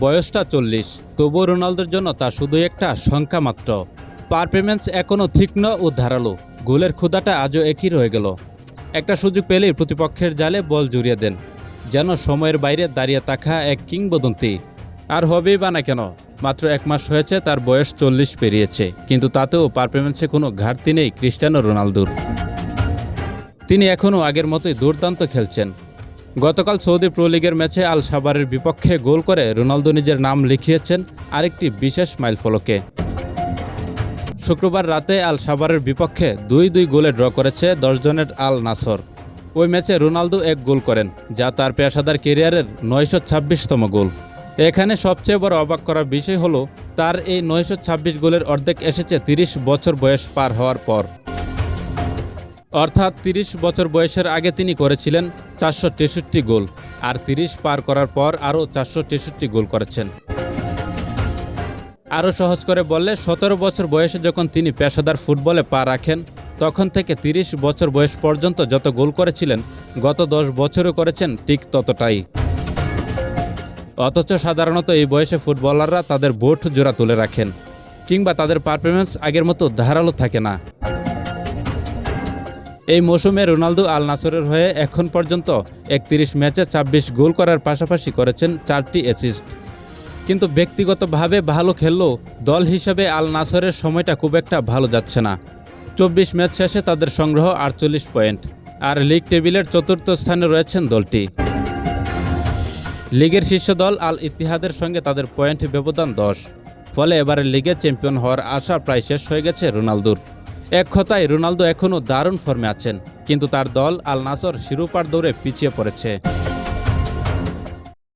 বয়সটা 40, তবুও রোনালদোর জন্য তা শুধুই একটা সংখ্যা মাত্র। পারফরম্যান্স এখনও তীক্ষ্ণ ও ধারালো, গোলের ক্ষুধাটা আজও একই রয়ে গেল। একটা সুযোগ পেলেই প্রতিপক্ষের জালে বল জুড়িয়ে দেন, যেন সময়ের বাইরে দাঁড়িয়ে থাকা এক কিংবদন্তি। আর হবেই বা না কেন, মাত্র 1 মাস হয়েছে তার বয়স 40 পেরিয়েছে, কিন্তু তাতেও পারফরম্যান্সে কোনো ঘাটতি নেই ক্রিস্টিয়ানো রোনালদোর। তিনি এখনও আগের মতোই দুর্দান্ত খেলছেন। গতকাল সৌদি প্রো লিগের ম্যাচে আল সাবারের বিপক্ষে গোল করে রোনালদো নিজের নাম লিখিয়েছেন আরেকটি বিশেষ মাইলফলকে। শুক্রবার রাতে আল সাবারের বিপক্ষে 2-2 গোলে ড্র করেছে 10 জনের আল নাসর। ওই ম্যাচে রোনালদো 1 গোল করেন, যা তার পেশাদার ক্যারিয়ারের 926তম গোল। এখানে সবচেয়ে বড় অবাক করার বিষয় হলো তার এই 926 গোলের অর্ধেক এসেছে 30 বছর বয়স পার হওয়ার পর। অর্থাৎ 30 বছর বয়সের আগে তিনি করেছিলেন 463 গোল, আর 30 পার করার পর আরও 463 গোল করেছেন। আরও সহজ করে বললে 17 বছর বয়সে যখন তিনি পেশাদার ফুটবলে পা রাখেন, তখন থেকে 30 বছর বয়স পর্যন্ত যত গোল করেছিলেন, গত 10 বছরও করেছেন ঠিক ততটাই। অথচ সাধারণত এই বয়সে ফুটবলাররা তাদের বোট জোড়া তুলে রাখেন, কিংবা তাদের পারফরম্যান্স আগের মতো ধারালো থাকে না। এই মৌসুমে রোনালদো আল নাসরের হয়ে এখন পর্যন্ত 31 ম্যাচে 26 গোল করার পাশাপাশি করেছেন 4টি অ্যাসিস্ট। কিন্তু ব্যক্তিগতভাবে ভালো খেললেও দল হিসেবে আল নাসরের সময়টা খুব একটা ভালো যাচ্ছে না। 24 ম্যাচ শেষে তাদের সংগ্রহ 48 পয়েন্ট, আর লিগ টেবিলের 4র্থ স্থানে রয়েছেন দলটি। লিগের শীর্ষ দল আল ইত্তিহাদের সঙ্গে তাদের পয়েন্ট ব্যবধান 10। ফলে এবারের লিগে চ্যাম্পিয়ন হওয়ার আশা প্রায় শেষ হয়ে গেছে রোনালদোর। এক কথায় রোনালদো এখনও দারুণ ফর্মে আছেন, কিন্তু তার দল আল নাসর শিরোপার দৌড়ে পিছিয়ে পড়েছে।